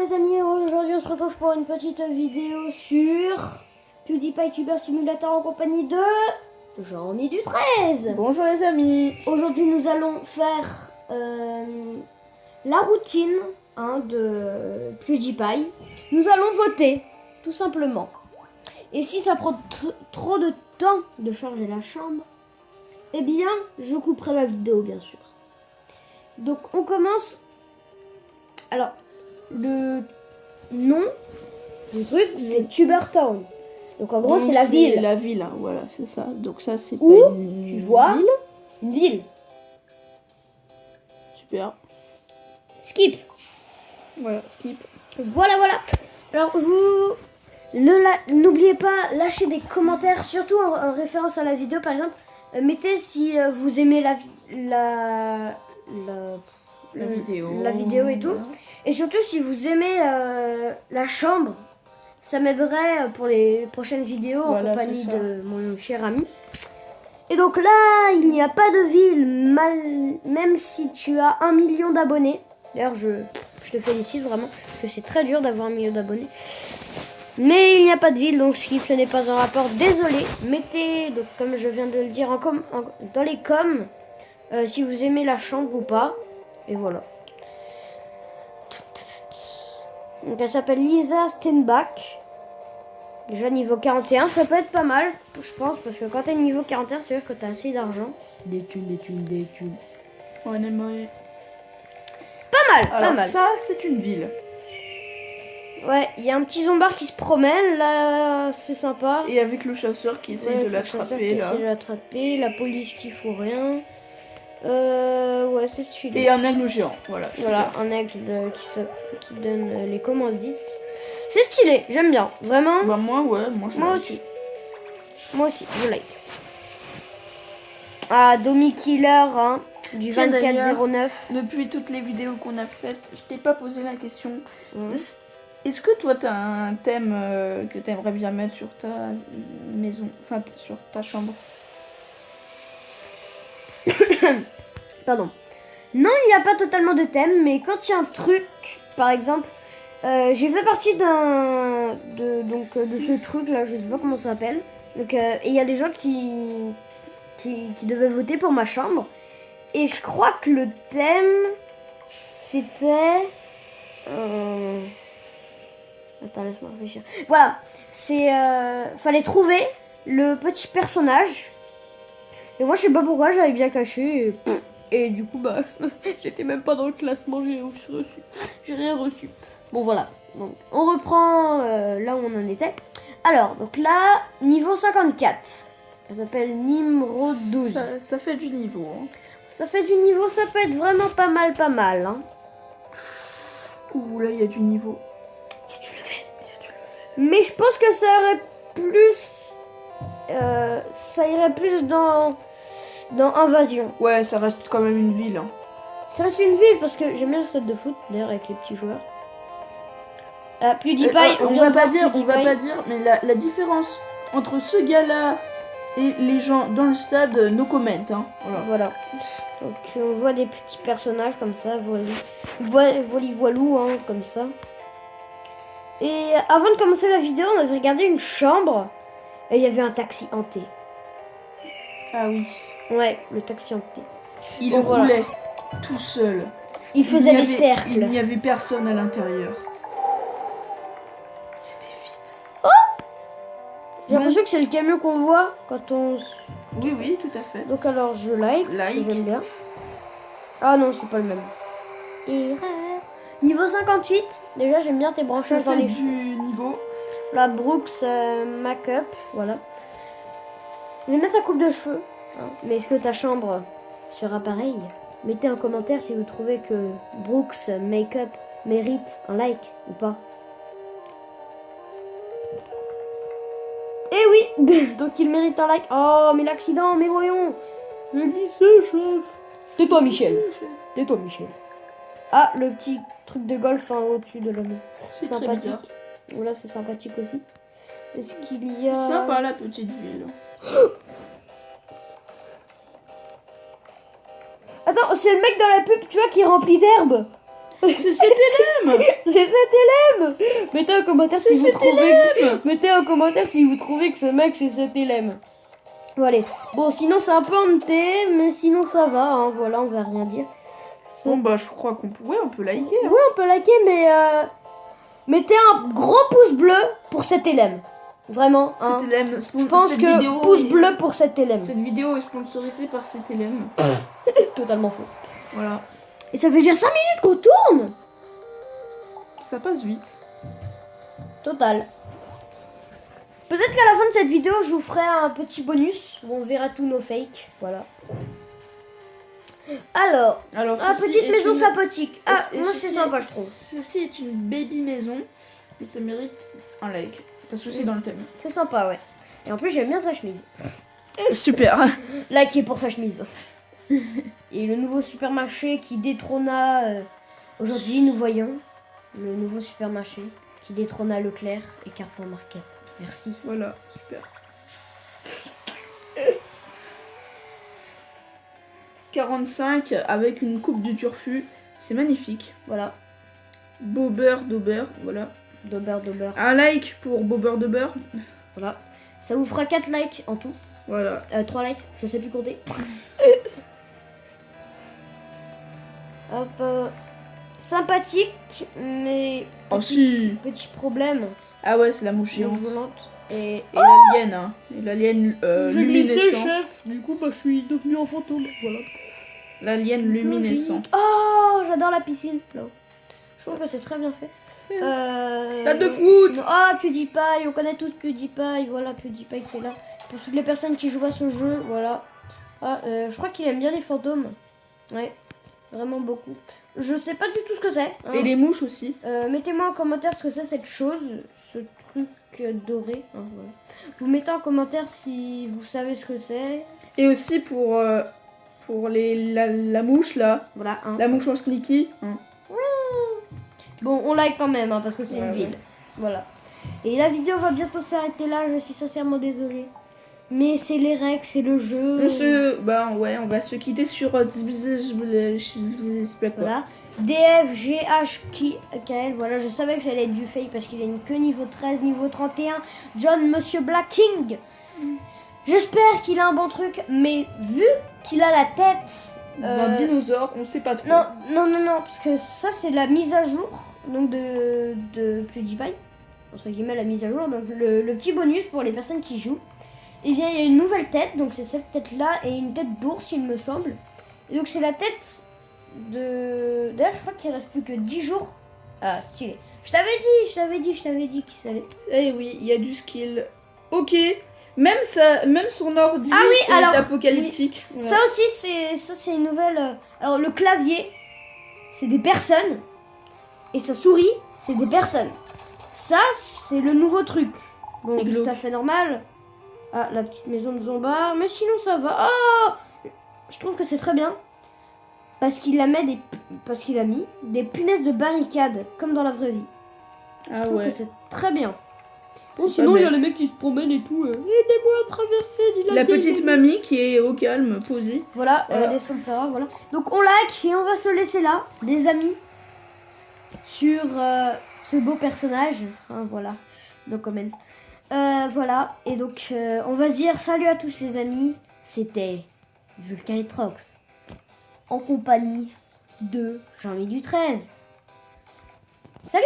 les amis, aujourd'hui on se retrouve pour une petite vidéo sur PewDiePie Tuber Simulator en compagnie de Jean-Mi du 13. Bonjour les amis. Aujourd'hui nous allons faire la routine de PewDiePie. Nous allons voter, tout simplement. Et si ça prend trop de temps de charger la chambre, eh bien je couperai la vidéo bien sûr. Donc on commence. Alors, le nom du truc, c'est Tubertown. Donc en gros, c'est la ville. La ville, hein, voilà, c'est ça. Donc ça, c'est où pas une tu vois ville. Une ville. Super. Skip. Voilà, skip. Voilà. Alors vous n'oubliez pas, lâcher des commentaires, surtout en référence à la vidéo, par exemple. Mettez si vous aimez la vidéo et tout. Voilà. Et surtout si vous aimez la chambre, ça m'aiderait pour les prochaines vidéos en compagnie de mon cher ami. Et donc là, il n'y a pas de ville, même si tu as 1 million d'abonnés. D'ailleurs, je te félicite vraiment, parce que c'est très dur d'avoir 1 million d'abonnés. Mais il n'y a pas de ville, donc ce n'est pas un rapport. Désolé, mettez, donc, comme je viens de le dire, dans les coms, si vous aimez la chambre ou pas. Et voilà. Donc elle s'appelle Lisa Steinbach. Déjà niveau 41, ça peut être pas mal, je pense, parce que quand t'es niveau 41, c'est sûr que t'as assez d'argent. Des thunes. On aimerait. Pas mal. Ça, c'est une ville. Ouais, il y a un petit zombard qui se promène, là, c'est sympa. Et avec le chasseur qui essaye de l'attraper, là. La police qui fout rien. Ouais, c'est stylé. Et un aigle géant, voilà. Voilà, un aigle qui donne les commandites. C'est stylé, j'aime bien, vraiment. Bah moi aussi, je like. Ah, Domi Killer, du 24-09. Depuis toutes les vidéos qu'on a faites, je t'ai pas posé la question. Est-ce que toi, t'as un thème que t'aimerais bien mettre sur ta maison, enfin sur ta chambre? Pardon. Non, il n'y a pas totalement de thème, mais quand il y a un truc, par exemple, j'ai fait partie de ce truc là, je sais pas comment ça s'appelle. Donc, et il y a des gens qui devaient voter pour ma chambre. Et je crois que le thème, c'était... Attends, laisse-moi réfléchir. Voilà, fallait trouver le petit personnage. Et moi, je sais pas pourquoi, j'avais bien caché. Et du coup, bah, j'étais même pas dans le classement, j'ai rien reçu. Bon, voilà. Donc, on reprend là où on en était. Alors, donc là, niveau 54. Elle s'appelle Nimrod 12. Ça fait du niveau. Hein. Ça fait du niveau, ça peut être vraiment pas mal. Hein. Ouh, là, il y a du niveau. Il y a du level. Mais je pense que ça aurait plus... ça irait plus dans Invasion. Ouais, ça reste quand même une ville. Hein. Ça reste une ville parce que j'aime bien le stade de foot, d'ailleurs, avec les petits joueurs. PewDiePie, on va pas dire, mais la différence entre ce gars-là et les gens dans le stade, no comment. Hein. Voilà. Donc on voit des petits personnages comme ça, voilou, comme ça. Et avant de commencer la vidéo, on avait regardé une chambre et il y avait un taxi hanté. Ah oui. Ouais, le taxi hanté. Il roulait tout seul. Il faisait des cercles. Il n'y avait personne à l'intérieur. C'était vide. Oh, j'ai l'impression que c'est le camion qu'on voit quand on... Oui, tout à fait. Donc alors je like. J'aime bien. Ah non, c'est pas le même. Erreur. Niveau 58. Déjà, j'aime bien tes branchages dans les du niveau. La Brooks Make-up, voilà. Je vais mettre ta coupe de cheveux. Mais est-ce que ta chambre sera pareille? Mettez un commentaire si vous trouvez que Brooks Make-up mérite un like ou pas. Eh oui. Donc il mérite un like. Oh, mais l'accident, mais voyons. J'ai glissé, chef. Tais-toi, Michel. Ah, le petit truc de golf au-dessus de la maison. C'est sympathique. Voilà, c'est sympathique aussi. Est-ce qu'il y a... Sympa la petite ville. Attends, c'est le mec dans la pub, tu vois, qui est rempli d'herbe. C'est CTLM. C'est CTLM. Mettez en commentaire si vous trouvez. Mettez en commentaire si vous trouvez que ce mec c'est CTLM. Voilà. Bon, sinon c'est un peu hanté, mais sinon ça va. Hein. Voilà, on va rien dire. Bon bah je crois qu'on peut, on peut liker. Hein. Oui, on peut liker, mais mettez un gros pouce bleu pour CTLM. Vraiment. Hein. CTLM. Je pense que pouce bleu pour CTLM. Cette vidéo est sponsorisée par CTLM. Totalement faux. Voilà. Et ça fait déjà 5 minutes qu'on tourne. Ça passe vite. Total. Peut-être qu'à la fin de cette vidéo, je vous ferai un petit bonus où on verra tous nos fakes. Voilà. Alors petite maison sympathique. Ah, moi c'est sympa, je trouve. Ceci est une baby maison, mais ça mérite un like. Parce que c'est dans le thème. C'est sympa, ouais. Et en plus, j'aime bien sa chemise. Super. Likez pour sa chemise. Et le nouveau supermarché qui détrôna... aujourd'hui, nous voyons le nouveau supermarché qui détrôna Leclerc et Carrefour Market. Merci. Voilà, super. 45 avec une coupe du turfu, c'est magnifique. Voilà. Bobber d'Auber, voilà. Dauber. Un like pour Bobber d'Auber. Voilà. Ça vous fera 4 likes en tout. Voilà. 3 likes, je sais plus compter. Hop. Sympathique, mais... Oh si. Petit problème. Ah ouais, c'est la mouche géante. Et l'alien, hein. Et l'alien luminescent. chef. Du coup, bah, je suis devenu un fantôme. Voilà. L'alien luminescent. Oh, j'adore la piscine. Non. Je trouve que c'est très bien fait. Stade de foot. Ah, PewDiePie, on connaît tous PewDiePie. Voilà, PewDiePie qui est là. Pour toutes les personnes qui jouent à ce jeu, voilà. Ah, je crois qu'il aime bien les fantômes. Ouais, vraiment beaucoup. Je sais pas du tout ce que c'est. Hein. Et les mouches aussi. Mettez-moi en commentaire ce que c'est cette chose, ce truc doré. Hein, voilà. Vous mettez en commentaire si vous savez ce que c'est. Et aussi pour la mouche là. Voilà. Hein. La mouche en sneaky. Hein. Bon, on like quand même, hein, parce que c'est une ville. Voilà. Et la vidéo va bientôt s'arrêter là, je suis sincèrement désolée. Mais c'est les règles, c'est le jeu. On va se quitter sur... Voilà. DFGHKL, voilà, je savais que ça allait être du fake parce qu'il a une queue niveau 13, niveau 31. John, Monsieur Black King. J'espère qu'il a un bon truc, mais vu qu'il a la tête... d'un dinosaure, on sait pas trop. Non, parce que ça c'est la mise à jour donc de PewDiePie, entre guillemets la mise à jour, donc le petit bonus pour les personnes qui jouent. Et bien il y a une nouvelle tête, donc c'est cette tête là et une tête d'ours il me semble. Et donc c'est la tête de... D'ailleurs je crois qu'il reste plus que 10 jours. Ah stylé. Je t'avais dit qu'il allait... Eh oui, il y a du skill. Ok. Même son ordi est apocalyptique. Oui. Ouais. Ça c'est une nouvelle... Alors le clavier, c'est des personnes. Et sa souris, c'est des personnes. Ça, c'est le nouveau truc. Bon, c'est tout à fait normal. Ah, la petite maison de Zomba. Mais sinon, ça va. Ah, je trouve que c'est très bien. Parce qu'il a mis des punaises de barricade, comme dans la vraie vie. Ah je trouve que c'est très bien. Bon, sinon, il y a les mecs qui se promènent et tout. Aidez-moi à traverser, dit la petite mamie qui est au calme, posée. Voilà, elle descend par là, voilà. Donc, on like et on va se laisser là, les amis, sur ce beau personnage. Hein, voilà, no comment. Voilà, et donc, on va se dire salut à tous, les amis. C'était Vulcain et Trox, en compagnie de Jean-Mi du 13. Salut!